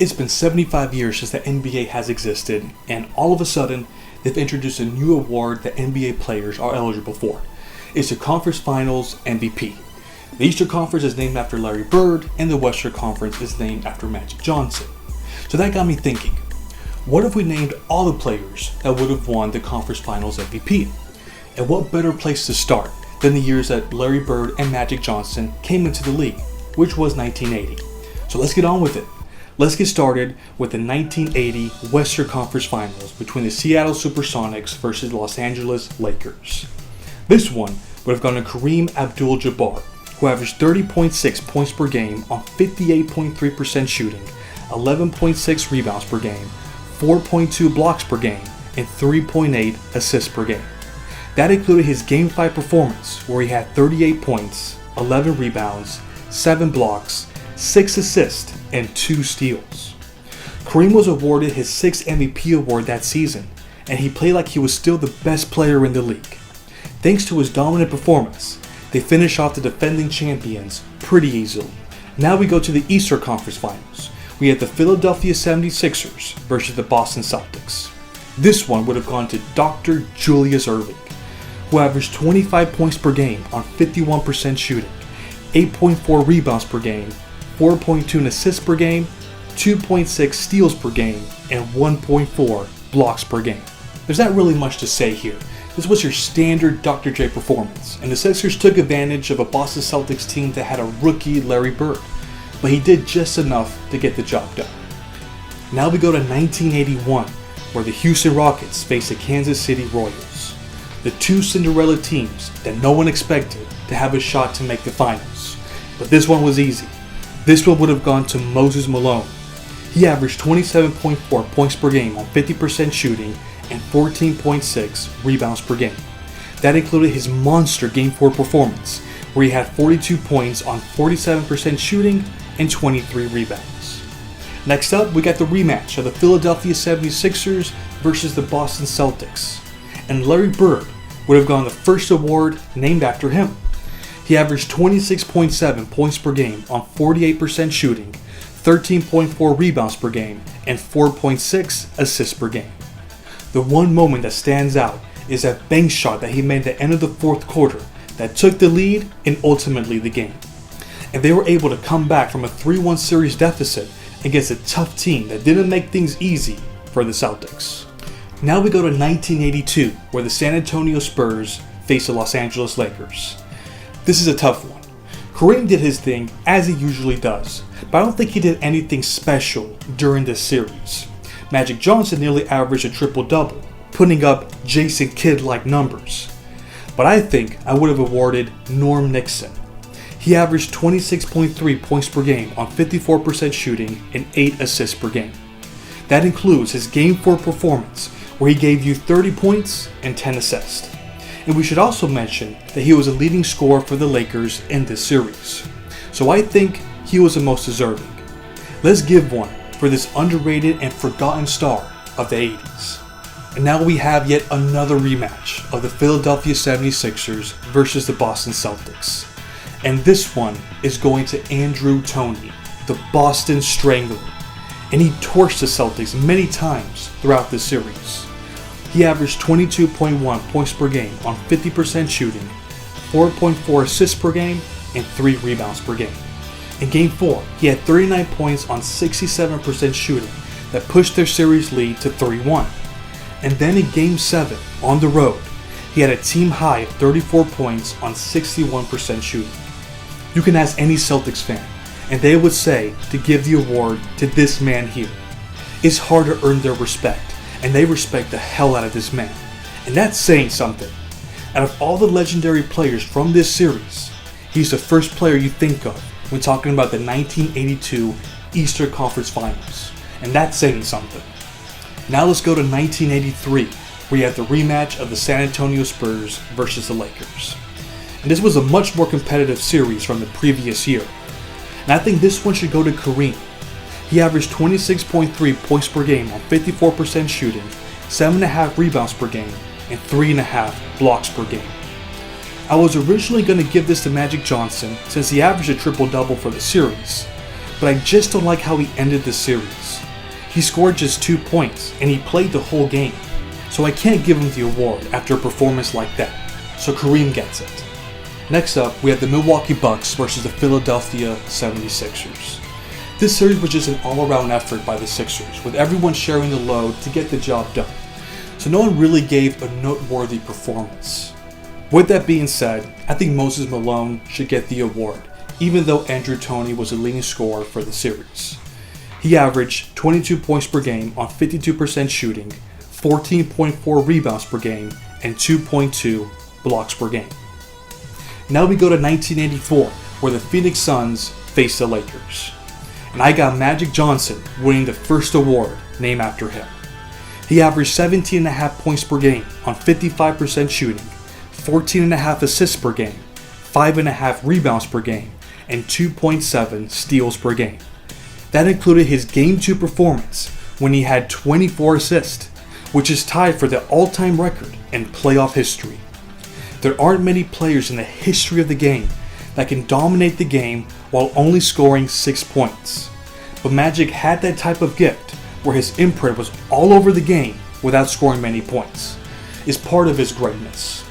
It's been 75 years since the NBA has existed, and all of a sudden, they've introduced a new award that NBA players are eligible for. It's the Conference Finals MVP. The Eastern Conference is named after Larry Bird, and the Western Conference is named after Magic Johnson. So that got me thinking, what if we named all the players that would have won the Conference Finals MVP? And what better place to start than the years that Larry Bird and Magic Johnson came into the league, which was 1980. So let's get on with it. Let's get started with the 1980 Western Conference Finals between the Seattle Supersonics versus the Los Angeles Lakers. This one would have gone to Kareem Abdul-Jabbar, who averaged 30.6 points per game on 58.3% shooting, 11.6 rebounds per game, 4.2 blocks per game, and 3.8 assists per game. That included his Game 5 performance, where he had 38 points, 11 rebounds, 7 blocks, 6 assists, and 2 steals. Kareem was awarded his 6th MVP award that season, and he played like he was still the best player in the league. Thanks to his dominant performance, they finished off the defending champions pretty easily. Now we go to the Eastern Conference Finals. We had the Philadelphia 76ers versus the Boston Celtics. This one would have gone to Dr. Julius Erving, who averaged 25 points per game on 51% shooting, 8.4 rebounds per game, 4.2 assists per game, 2.6 steals per game, and 1.4 blocks per game. There's not really much to say here. This was your standard Dr. J performance, and the Sixers took advantage of a Boston Celtics team that had a rookie Larry Bird, but he did just enough to get the job done. Now we go to 1981, where the Houston Rockets face the Kansas City Royals, the two Cinderella teams that no one expected to have a shot to make the finals. But this one was easy. This one would have gone to Moses Malone. He averaged 27.4 points per game on 50% shooting and 14.6 rebounds per game. That included his monster Game 4 performance, where he had 42 points on 47% shooting and 23 rebounds. Next up, we got the rematch of the Philadelphia 76ers versus the Boston Celtics. And Larry Bird would have gotten the first award named after him. He averaged 26.7 points per game on 48% shooting, 13.4 rebounds per game, and 4.6 assists per game. The one moment that stands out is that bank shot that he made at the end of the fourth quarter that took the lead and ultimately the game. And they were able to come back from a 3-1 series deficit against a tough team that didn't make things easy for the Celtics. Now we go to 1982, where the San Antonio Spurs face the Los Angeles Lakers. This is a tough one. Kareem did his thing as he usually does, but I don't think he did anything special during this series. Magic Johnson nearly averaged a triple-double, putting up Jason Kidd-like numbers. But I think I would have awarded Norm Nixon. He averaged 26.3 points per game on 54% shooting and 8 assists per game. That includes his Game 4 performance, where he gave you 30 points and 10 assists. And we should also mention that he was a leading scorer for the Lakers in this series. So I think he was the most deserving. Let's give one for this underrated and forgotten star of the 80s. And now we have yet another rematch of the Philadelphia 76ers versus the Boston Celtics. And this one is going to Andrew Toney, the Boston Strangler. And he torched the Celtics many times throughout this series. He averaged 22.1 points per game on 50% shooting, 4.4 assists per game, and 3 rebounds per game. In Game 4, he had 39 points on 67% shooting that pushed their series lead to 3-1. And then in Game 7, on the road, he had a team high of 34 points on 61% shooting. You can ask any Celtics fan, and they would say to give the award to this man here. It's hard to earn their respect, and they respect the hell out of this man. And that's saying something. Out of all the legendary players from this series, he's the first player you think of when talking about the 1982 Eastern Conference Finals. And that's saying something. Now let's go to 1983, where you have the rematch of the San Antonio Spurs versus the Lakers. And this was a much more competitive series from the previous year. And I think this one should go to Kareem. He averaged 26.3 points per game on 54% shooting, 7.5 rebounds per game, and 3.5 blocks per game. I was originally going to give this to Magic Johnson since he averaged a triple-double for the series, but I just don't like how he ended the series. He scored just 2 points, and he played the whole game, so I can't give him the award after a performance like that, so Kareem gets it. Next up, we have the Milwaukee Bucks versus the Philadelphia 76ers. This series was just an all-around effort by the Sixers, with everyone sharing the load to get the job done, so no one really gave a noteworthy performance. With that being said, I think Moses Malone should get the award, even though Andrew Toney was the leading scorer for the series. He averaged 22 points per game on 52% shooting, 14.4 rebounds per game, and 2.2 blocks per game. Now we go to 1984, where the Phoenix Suns face the Lakers. And I got Magic Johnson winning the first award named after him. He averaged 17.5 points per game on 55% shooting, 14.5 assists per game, 5.5 rebounds per game, and 2.7 steals per game. That included his Game 2 performance when he had 24 assists, which is tied for the all-time record in playoff history. There aren't many players in the history of the game that can dominate the game while only scoring 6 points. But Magic had that type of gift where his imprint was all over the game without scoring many points. It's part of his greatness.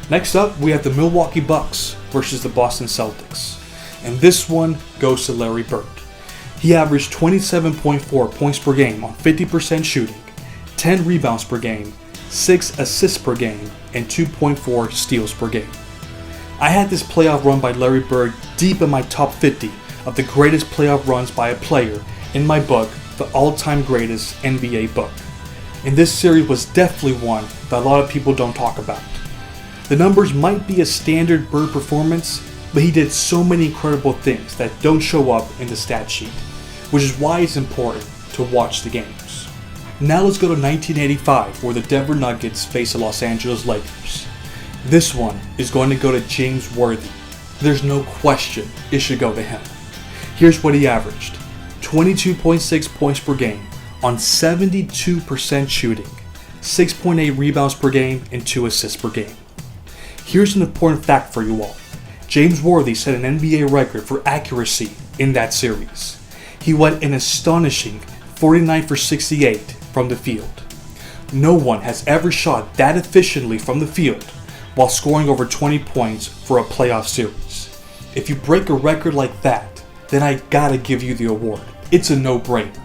Next up, we have the Milwaukee Bucks versus the Boston Celtics. And this one goes to Larry Bird. He averaged 27.4 points per game on 50% shooting, 10 rebounds per game, 6 assists per game, and 2.4 steals per game. I had this playoff run by Larry Bird deep in my top 50 of the greatest playoff runs by a player in my book, The All-Time Greatest NBA Book. And this series was definitely one that a lot of people don't talk about. The numbers might be a standard Bird performance, but he did so many incredible things that don't show up in the stat sheet, which is why it's important to watch the games. Now let's go to 1985, where the Denver Nuggets face the Los Angeles Lakers. This one is going to go to James Worthy. There's no question it should go to him. Here's what he averaged: 22.6 points per game on 72% shooting, 6.8 rebounds per game, and 2 assists per game. Here's an important fact for you all. James Worthy set an NBA record for accuracy in that series. He went an astonishing 49 for 68 from the field. No one has ever shot that efficiently from the field while scoring over 20 points for a playoff series. If you break a record like that, then I gotta give you the award. It's a no-brainer.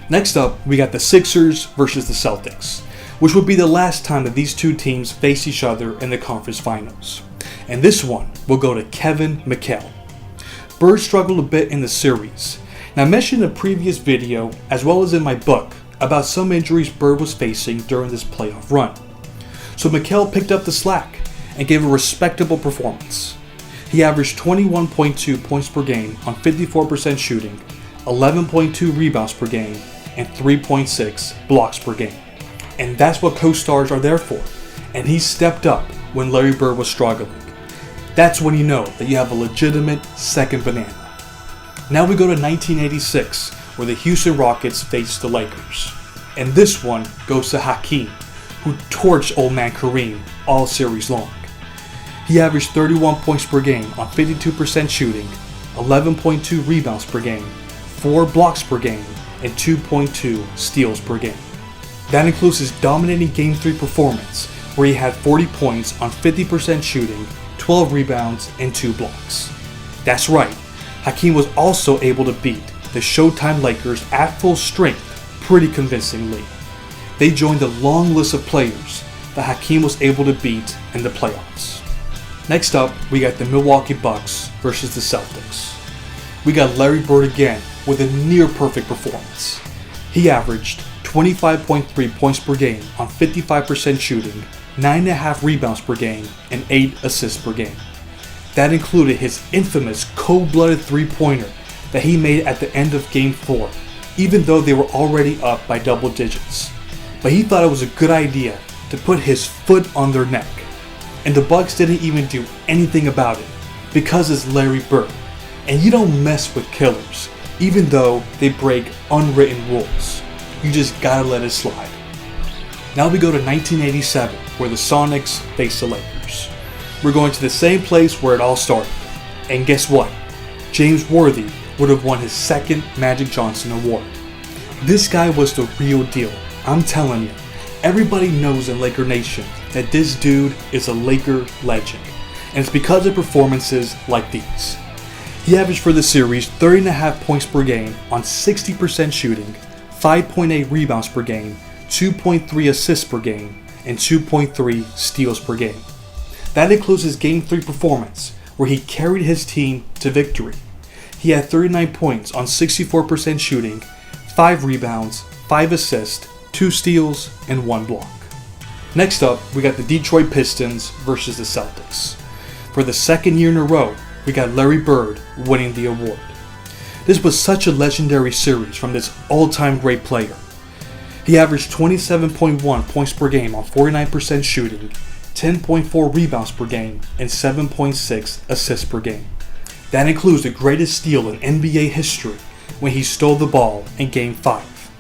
Next up, we got the Sixers versus the Celtics, which would be the last time that these two teams face each other in the conference finals. And this one will go to Kevin McHale. Bird struggled a bit in the series. Now, I mentioned in a previous video, as well as in my book, about some injuries Bird was facing during this playoff run. So McHale picked up the slack and gave a respectable performance. He averaged 21.2 points per game on 54% shooting, 11.2 rebounds per game, and 3.6 blocks per game. And that's what co-stars are there for. And he stepped up when Larry Bird was struggling. That's when you know that you have a legitimate second banana. Now we go to 1986, where the Houston Rockets face the Lakers. And this one goes to Hakeem, who torched old man Kareem all series long. He averaged 31 points per game on 52% shooting, 11.2 rebounds per game, 4 blocks per game, and 2.2 steals per game. That includes his dominating Game 3 performance, where he had 40 points on 50% shooting, 12 rebounds, and 2 blocks. That's right, Hakeem was also able to beat the Showtime Lakers at full strength pretty convincingly. They joined the long list of players that Hakeem was able to beat in the playoffs. Next up, we got the Milwaukee Bucks versus the Celtics. We got Larry Bird again with a near-perfect performance. He averaged 25.3 points per game on 55% shooting, 9.5 rebounds per game, and 8 assists per game. That included his infamous cold-blooded three-pointer that he made at the end of Game 4, even though they were already up by double digits. But he thought it was a good idea to put his foot on their neck. And the Bucks didn't even do anything about it, because it's Larry Bird. And you don't mess with killers, even though they break unwritten rules. You just gotta let it slide. Now we go to 1987, where the Sonics face the Lakers. We're going to the same place where it all started. And guess what? James Worthy would have won his second Magic Johnson award. This guy was the real deal. I'm telling you, everybody knows in Laker Nation that this dude is a Laker legend, and it's because of performances like these. He averaged for the series 30.5 points per game on 60% shooting, 5.8 rebounds per game, 2.3 assists per game, and 2.3 steals per game. That includes his Game 3 performance, where he carried his team to victory. He had 39 points on 64% shooting, 5 rebounds, 5 assists, 2 steals, and 1 block. Next up, we got the Detroit Pistons versus the Celtics. For the second year in a row, we got Larry Bird winning the award. This was such a legendary series from this all-time great player. He averaged 27.1 points per game on 49% shooting, 10.4 rebounds per game, and 7.6 assists per game. That includes the greatest steal in NBA history when he stole the ball in Game 5.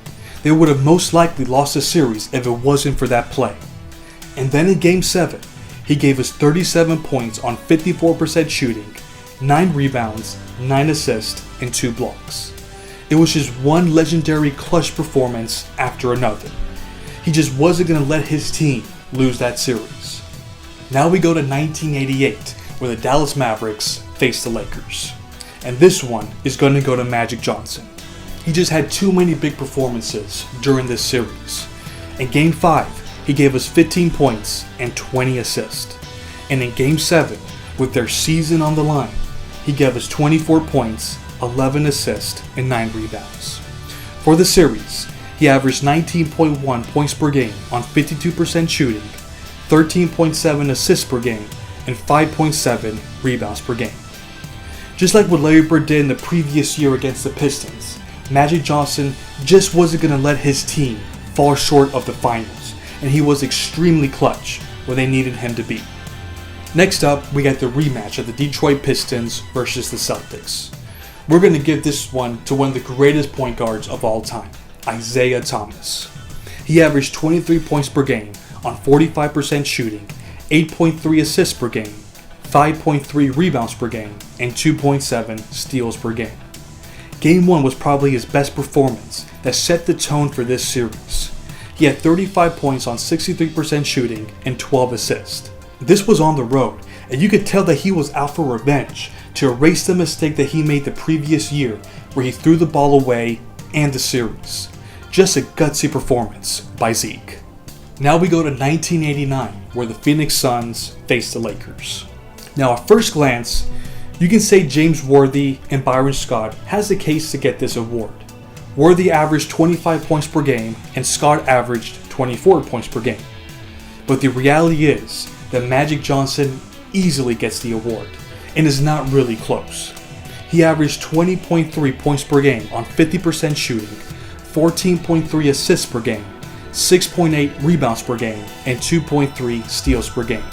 They would have most likely lost the series if it wasn't for that play. And then in Game 7, he gave us 37 points on 54% shooting, 9 rebounds, 9 assists, and 2 blocks. It was just one legendary clutch performance after another. He just wasn't going to let his team lose that series. Now we go to 1988, where the Dallas Mavericks face the Lakers. And this one is going to go to Magic Johnson. He just had too many big performances during this series. In Game 5, he gave us 15 points and 20 assists. And in Game 7, with their season on the line, he gave us 24 points, 11 assists, and 9 rebounds. For the series, he averaged 19.1 points per game on 52% shooting, 13.7 assists per game, and 5.7 rebounds per game. Just like what Larry Bird did in the previous year against the Pistons, Magic Johnson just wasn't going to let his team fall short of the finals, and he was extremely clutch where they needed him to be. Next up, we got the rematch of the Detroit Pistons versus the Celtics. We're going to give this one to one of the greatest point guards of all time, Isaiah Thomas. He averaged 23 points per game on 45% shooting, 8.3 assists per game, 5.3 rebounds per game, and 2.7 steals per game. Game 1 was probably his best performance that set the tone for this series. He had 35 points on 63% shooting and 12 assists. This was on the road, and you could tell that he was out for revenge to erase the mistake that he made the previous year where he threw the ball away and the series. Just a gutsy performance by Zeke. Now we go to 1989, where the Phoenix Suns face the Lakers. Now at first glance, you can say James Worthy and Byron Scott has the case to get this award. Worthy averaged 25 points per game and Scott averaged 24 points per game. But the reality is that Magic Johnson easily gets the award and is not really close. He averaged 20.3 points per game on 50% shooting, 14.3 assists per game, 6.8 rebounds per game, and 2.3 steals per game.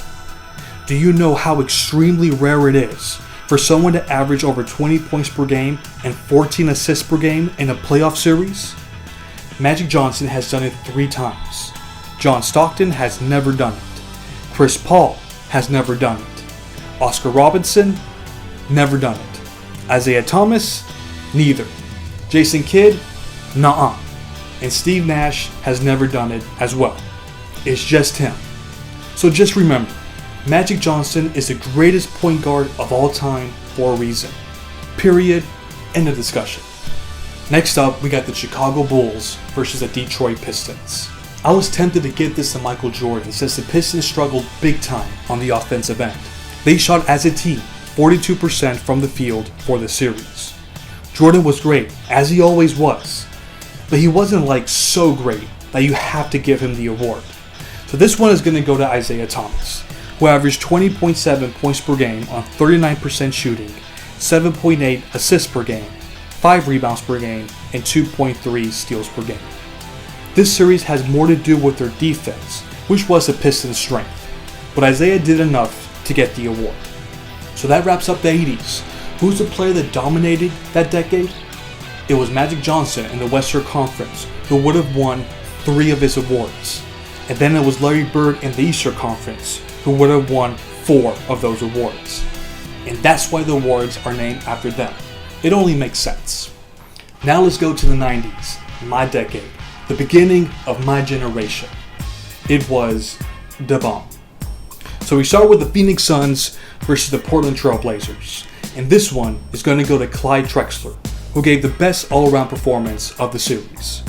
Do you know how extremely rare it is for someone to average over 20 points per game and 14 assists per game in a playoff series? Magic Johnson has done it 3 times. John Stockton has never done it. Chris Paul has never done it. Oscar Robertson, never done it. Isaiah Thomas, neither. Jason Kidd, nuh-uh. And Steve Nash has never done it as well. It's just him. So just remember, Magic Johnson is the greatest point guard of all time for a reason. Period. End of discussion. Next up, we got the Chicago Bulls versus the Detroit Pistons. I was tempted to give this to Michael Jordan since the Pistons struggled big time on the offensive end. They shot as a team 42% from the field for the series. Jordan was great, as he always was, but he wasn't like so great that you have to give him the award. So this one is going to go to Isaiah Thomas, who averaged 20.7 points per game on 39% shooting, 7.8 assists per game, 5 rebounds per game, and 2.3 steals per game. This series has more to do with their defense, which was the Pistons' strength, but Isaiah did enough to get the award. So that wraps up the 80s. Who's the player that dominated that decade? It was Magic Johnson in the Western Conference, who would have won 3 of his awards. And then it was Larry Bird in the Eastern Conference, who would have won 4 of those awards. And that's why the awards are named after them. It only makes sense. Now let's go to the 90s, my decade, the beginning of my generation. It was the bomb. So we start with the Phoenix Suns versus the Portland Trail Blazers. And this one is going to go to Clyde Drexler, who gave the best all-around performance of the series.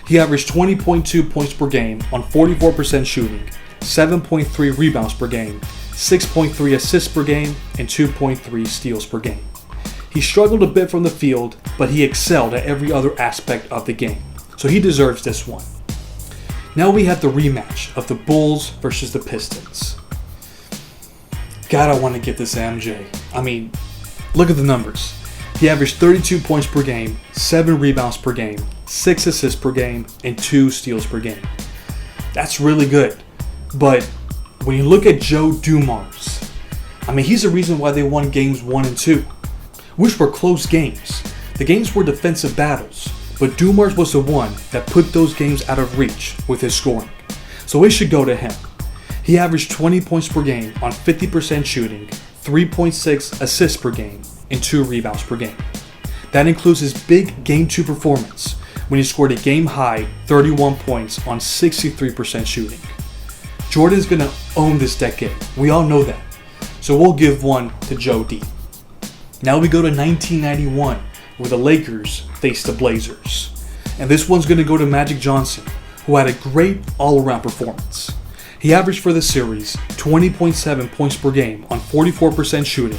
He averaged 20.2 points per game on 44% shooting, 7.3 rebounds per game, 6.3 assists per game, and 2.3 steals per game. He struggled a bit from the field, but he excelled at every other aspect of the game, so he deserves this one. Now we have the rematch of the Bulls versus the Pistons. God, I want to get this to MJ. I mean, look at the numbers. He averaged 32 points per game, 7 rebounds per game, 6 assists per game, and 2 steals per game. That's really good. But when you look at Joe Dumars, I mean, he's the reason why they won games 1 and 2, which were close games. The games were defensive battles, but Dumars was the one that put those games out of reach with his scoring. So it should go to him. He averaged 20 points per game on 50% shooting, 3.6 assists per game, and 2 rebounds per game. That includes his big Game 2 performance when he scored a game-high 31 points on 63% shooting. Jordan's going to own this decade. We all know that. So we'll give one to Joe D. Now we go to 1991, where the Lakers faced the Blazers. And this one's going to go to Magic Johnson, who had a great all-around performance. He averaged for the series 20.7 points per game on 44% shooting,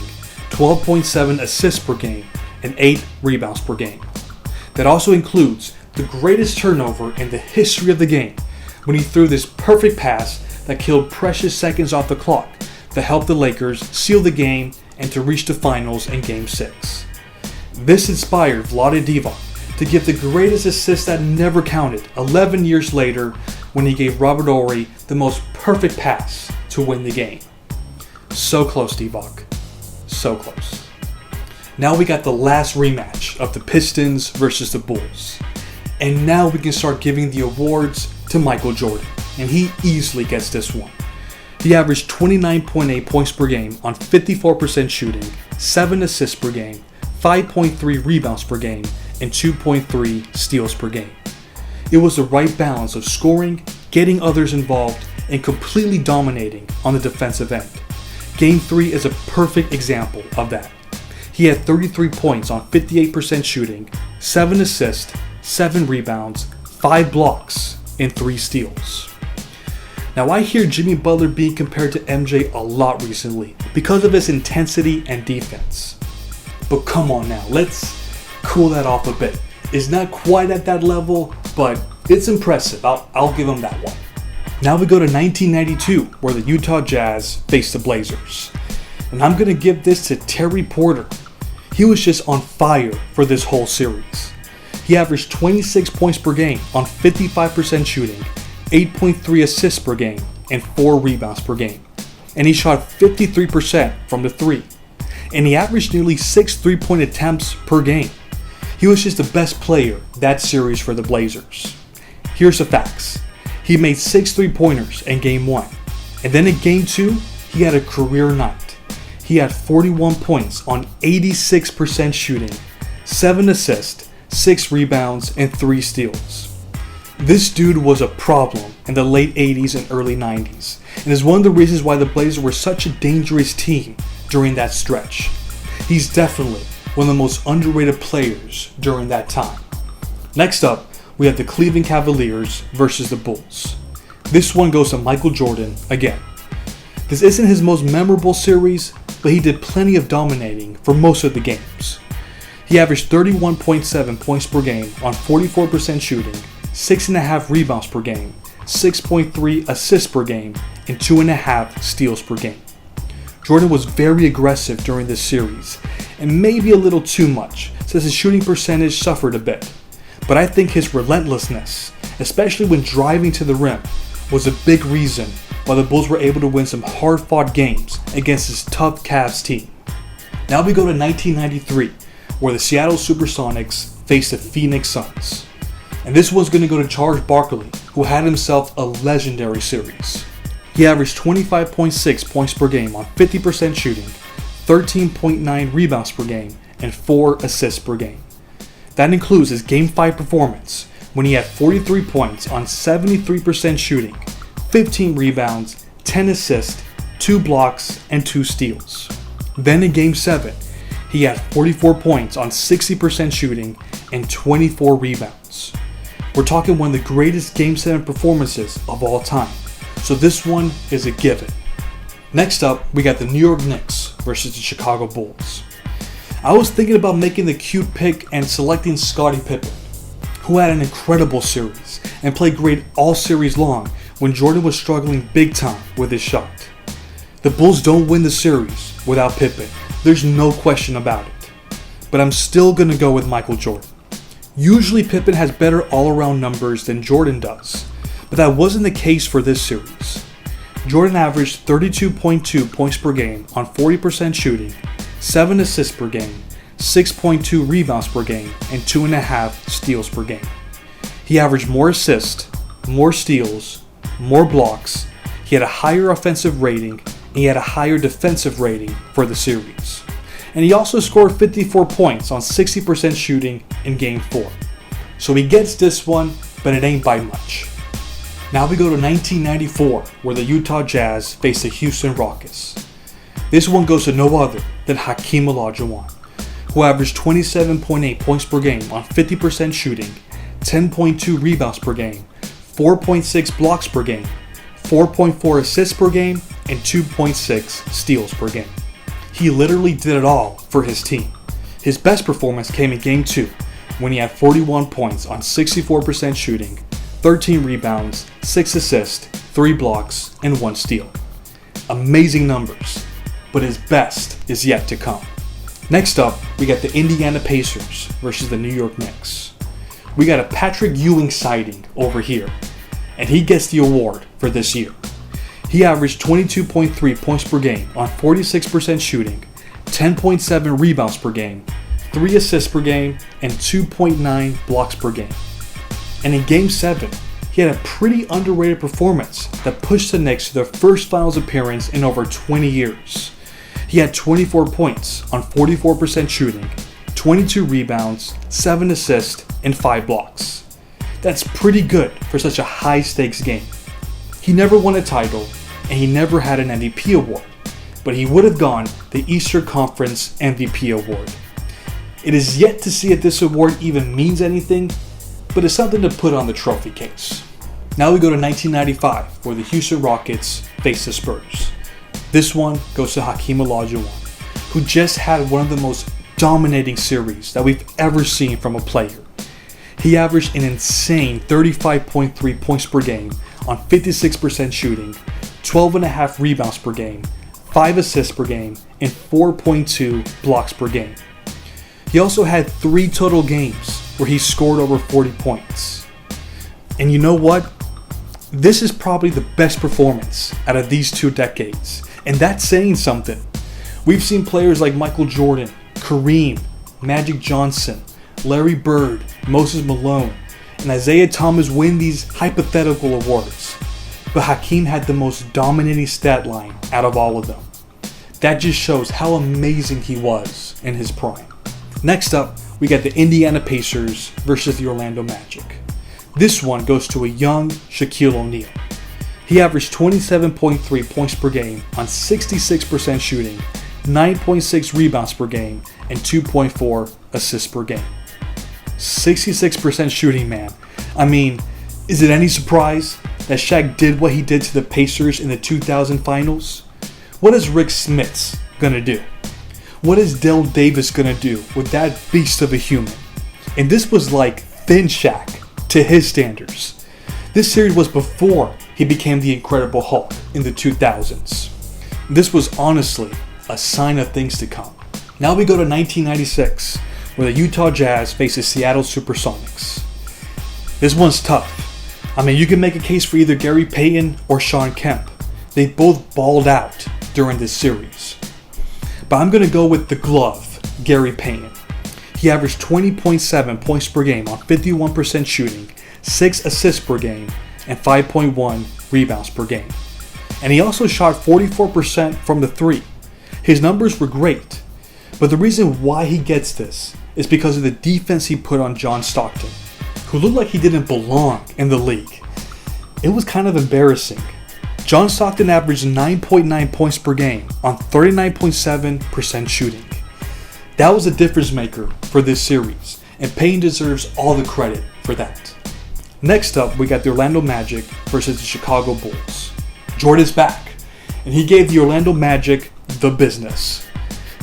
12.7 assists per game, and 8 rebounds per game. That also includes the greatest turnover in the history of the game when he threw this perfect pass that killed precious seconds off the clock that helped the Lakers seal the game and to reach the finals in Game 6. This inspired Vlade Divac to give the greatest assist that never counted 11 years later when he gave Robert Horry the most perfect pass to win the game. So close, Divac. So close. Now we got the last rematch of the Pistons versus the Bulls. And now we can start giving the awards to Michael Jordan. And he easily gets this one. He averaged 29.8 points per game on 54% shooting, 7 assists per game, 5.3 rebounds per game, and 2.3 steals per game. It was the right balance of scoring, getting others involved, and completely dominating on the defensive end. Game 3 is a perfect example of that. He had 33 points on 58% shooting, 7 assists, 7 rebounds, 5 blocks, and 3 steals. Now I hear Jimmy Butler being compared to MJ a lot recently because of his intensity and defense. But come on now, let's cool that off a bit. It's not quite at that level, but it's impressive. I'll give him that one. Now we go to 1992, where the Utah Jazz faced the Blazers. And I'm going to give this to Terry Porter. He was just on fire for this whole series. He averaged 26 points per game on 55% shooting, 8.3 assists per game, and 4 rebounds per game. And he shot 53% from the 3. And he averaged nearly 6 3-point attempts per game. He was just the best player that series for the Blazers. Here's the facts. He made 6 3-pointers in Game 1. And then in Game 2, he had a career night. He had 41 points on 86% shooting, 7 assists, 6 rebounds, and 3 steals. This dude was a problem in the late 80s and early 90s, and is one of the reasons why the Blazers were such a dangerous team during that stretch. He's definitely one of the most underrated players during that time. Next up, we have the Cleveland Cavaliers versus the Bulls. This one goes to Michael Jordan again. This isn't his most memorable series, but he did plenty of dominating for most of the games. He averaged 31.7 points per game on 44% shooting, 6.5 rebounds per game, 6.3 assists per game, and 2.5 steals per game. Jordan was very aggressive during this series, and maybe a little too much, since his shooting percentage suffered a bit. But I think his relentlessness, especially when driving to the rim, was a big reason why the Bulls were able to win some hard-fought games against this tough Cavs team. Now we go to 1993, where the Seattle Supersonics faced the Phoenix Suns. And this one's going to go to Charles Barkley, who had himself a legendary series. He averaged 25.6 points per game on 50% shooting, 13.9 rebounds per game, and 4 assists per game. That includes his Game 5 performance when he had 43 points on 73% shooting, 15 rebounds, 10 assists, 2 blocks, and 2 steals. Then in Game 7, he had 44 points on 60% shooting and 24 rebounds. We're talking one of the greatest Game 7 performances of all time, so this one is a given. Next up, we got the New York Knicks versus the Chicago Bulls. I was thinking about making the cute pick and selecting Scottie Pippen, who had an incredible series and played great all series long when Jordan was struggling big time with his shot. The Bulls don't win the series without Pippen, there's no question about it. But I'm still going to go with Michael Jordan. Usually Pippen has better all-around numbers than Jordan does, but that wasn't the case for this series. Jordan averaged 32.2 points per game on 40% shooting, 7 assists per game, 6.2 rebounds per game, and 2.5 steals per game. He averaged more assists, more steals, more blocks, he had a higher offensive rating, and he had a higher defensive rating for the series. And he also scored 54 points on 60% shooting in Game 4. So he gets this one, but it ain't by much. Now we go to 1994, where the Utah Jazz face the Houston Rockets. This one goes to no other than Hakeem Olajuwon, who averaged 27.8 points per game on 50% shooting, 10.2 rebounds per game, 4.6 blocks per game, 4.4 assists per game, and 2.6 steals per game. He literally did it all for his team. His best performance came in Game 2, when he had 41 points on 64% shooting, 13 rebounds, 6 assists, 3 blocks, and 1 steal. Amazing numbers, but his best is yet to come. Next up, we got the Indiana Pacers versus the New York Knicks. We got a Patrick Ewing sighting over here, and he gets the award for this year. He averaged 22.3 points per game on 46% shooting, 10.7 rebounds per game, 3 assists per game, and 2.9 blocks per game. And in Game 7, he had a pretty underrated performance that pushed the Knicks to their first finals appearance in over 20 years. He had 24 points on 44% shooting, 22 rebounds, 7 assists, and 5 blocks. That's pretty good for such a high-stakes game. He never won a title, and he never had an MVP award, but he would have gone the Eastern Conference MVP award. It is yet to see if this award even means anything, but it's something to put on the trophy case. Now we go to 1995, where the Houston Rockets face the Spurs. This one goes to Hakeem Olajuwon, who just had one of the most dominating series that we've ever seen from a player. He averaged an insane 35.3 points per game on 56% shooting, 12.5 rebounds per game, 5 assists per game, and 4.2 blocks per game. He also had 3 total games where he scored over 40 points. And you know what? This is probably the best performance out of these 2 decades, and that's saying something. We've seen players like Michael Jordan, Kareem, Magic Johnson, Larry Bird, Moses Malone, and Isaiah Thomas win these hypothetical awards, but Hakeem had the most dominating stat line out of all of them. That just shows how amazing he was in his prime. Next up, we got the Indiana Pacers versus the Orlando Magic. This one goes to a young Shaquille O'Neal. He averaged 27.3 points per game on 66% shooting, 9.6 rebounds per game, and 2.4 assists per game. 66% shooting, man. I mean, is it any surprise that Shaq did what he did to the Pacers in the 2000 finals? What is Rick Smits gonna do? What is Dale Davis gonna do with that beast of a human? And this was like thin Shaq to his standards. This series was before he became the Incredible Hulk in the 2000s. This was honestly a sign of things to come. Now we go to 1996, where the Utah Jazz faces Seattle Supersonics. This one's tough. I mean, you can make a case for either Gary Payton or Shawn Kemp. They both balled out during this series. But I'm going to go with the glove, Gary Payton. He averaged 20.7 points per game on 51% shooting, 6 assists per game, and 5.1 rebounds per game. And he also shot 44% from the 3. His numbers were great, But the reason why he gets this is because of the defense he put on John Stockton, who looked like he didn't belong in the league. It was kind of embarrassing. John Stockton averaged 9.9 points per game on 39.7% shooting. That was a difference maker for this series, and Payne deserves all the credit for that. Next up, we got the Orlando Magic versus the Chicago Bulls. Jordan's back, and he gave the Orlando Magic the business.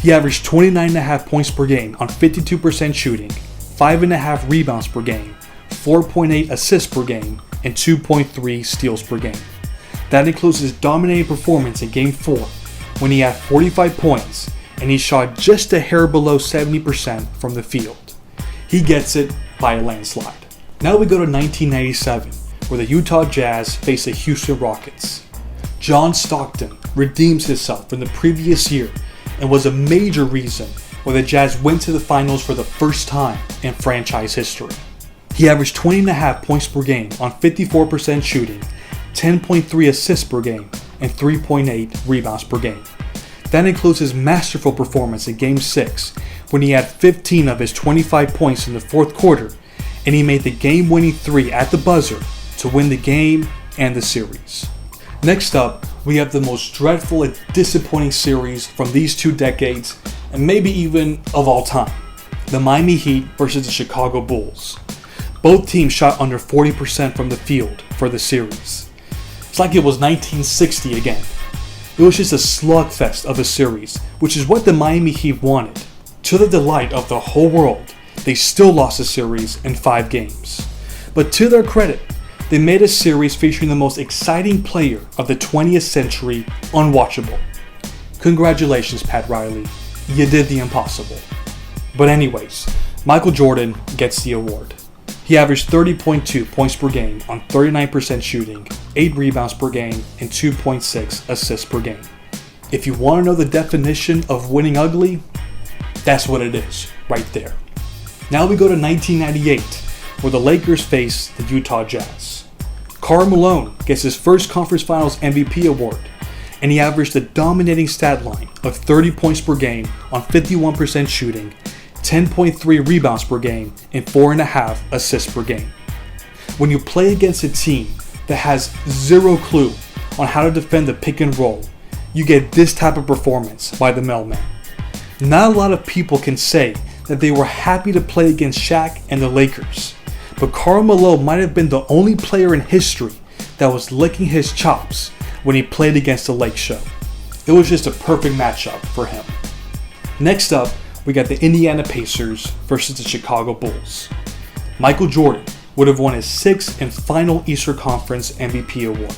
He averaged 29.5 points per game on 52% shooting, 5.5 rebounds per game, 4.8 assists per game, and 2.3 steals per game. That includes his dominating performance in Game 4 when he had 45 points and he shot just a hair below 70% from the field. He gets it by a landslide. Now we go to 1997, where the Utah Jazz face the Houston Rockets. John Stockton redeems himself from the previous year and was a major reason why the Jazz went to the finals for the first time in franchise history. He averaged 20.5 points per game on 54% shooting, 10.3 assists per game, and 3.8 rebounds per game. That includes his masterful performance in Game 6 when he had 15 of his 25 points in the fourth quarter and he made the game-winning 3 at the buzzer to win the game and the series. Next up, we have the most dreadful and disappointing series from these 2 decades, and maybe even of all time. The Miami Heat versus the Chicago Bulls. Both teams shot under 40% from the field for the series. It's like it was 1960 again. It was just a slugfest of a series, which is what the Miami Heat wanted. To the delight of the whole world, they still lost the series in 5 games. But to their credit, they made a series featuring the most exciting player of the 20th century unwatchable. Congratulations, Pat Riley. You did the impossible. But anyways, Michael Jordan gets the award. He averaged 30.2 points per game on 39% shooting, 8 rebounds per game, and 2.6 assists per game. If you want to know the definition of winning ugly, that's what it is, right there. Now we go to 1998, where the Lakers face the Utah Jazz. Karl Malone gets his first Conference Finals MVP award, and he averaged a dominating stat line of 30 points per game on 51% shooting, 10.3 rebounds per game, and 4.5 assists per game. When you play against a team that has zero clue on how to defend the pick and roll, you get this type of performance by the mailman. Not a lot of people can say that they were happy to play against Shaq and the Lakers, but Karl Malone might have been the only player in history that was licking his chops when he played against the Lake Show. It was just a perfect matchup for him. Next up, we got the Indiana Pacers versus the Chicago Bulls. Michael Jordan would have won his 6th and final Eastern Conference MVP award.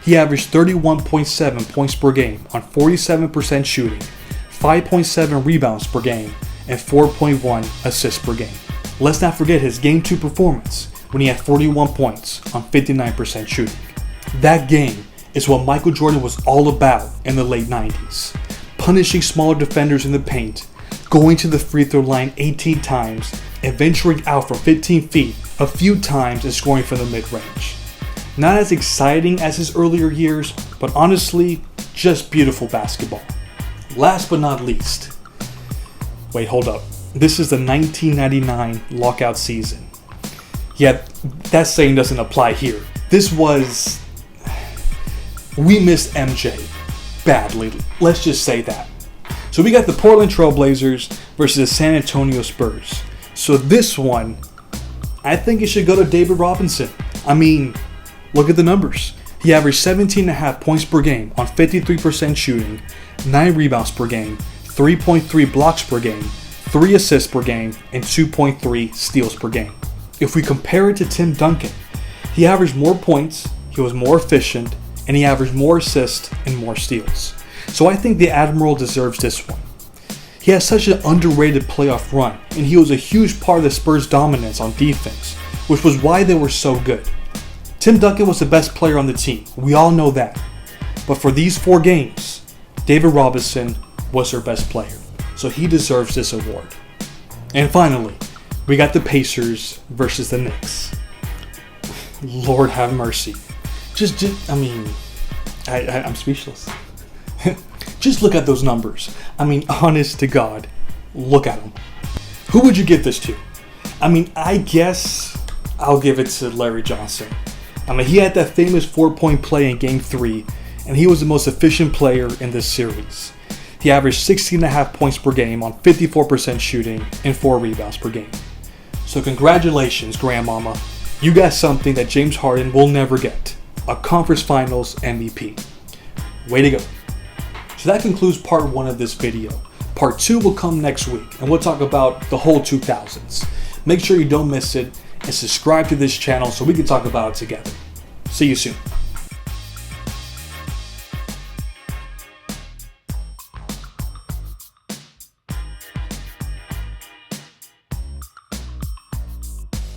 He averaged 31.7 points per game on 47% shooting, 5.7 rebounds per game, and 4.1 assists per game. Let's not forget his Game 2 performance when he had 41 points on 59% shooting. That game is what Michael Jordan was all about in the late 90s. Punishing smaller defenders in the paint, going to the free throw line 18 times, and venturing out from 15 feet a few times and scoring from the mid-range. Not as exciting as his earlier years, but honestly, just beautiful basketball. Last but not least, wait, hold up. This is the 1999 lockout season. Yet, that saying doesn't apply here. We missed MJ badly. Let's just say that. So we got the Portland Trailblazers versus the San Antonio Spurs. So this one, I think it should go to David Robinson. I mean, look at the numbers. He averaged 17.5 points per game on 53% shooting, 9 rebounds per game, 3.3 blocks per game, 3 assists per game, and 2.3 steals per game. If we compare it to Tim Duncan, he averaged more points, he was more efficient, and he averaged more assists and more steals. So I think the Admiral deserves this one. He has such an underrated playoff run, and he was a huge part of the Spurs' dominance on defense, which was why they were so good. Tim Duncan was the best player on the team, we all know that. But for these 4 games, David Robinson was their best player, so he deserves this award. And finally, we got the Pacers versus the Knicks. Lord have mercy. I'm speechless. Just look at those numbers. I mean, honest to God, look at them. Who would you give this to? I mean, I guess I'll give it to Larry Johnson. I mean, he had that famous 4-point play in Game 3, and he was the most efficient player in this series. He averaged 16.5 points per game on 54% shooting and 4 rebounds per game. So congratulations, Grandmama. You got something that James Harden will never get. A Conference Finals MVP. Way to go. So that concludes part 1 of this video. Part 2 will come next week, and we'll talk about the whole 2000s. Make sure you don't miss it, and subscribe to this channel so we can talk about it together. See you soon.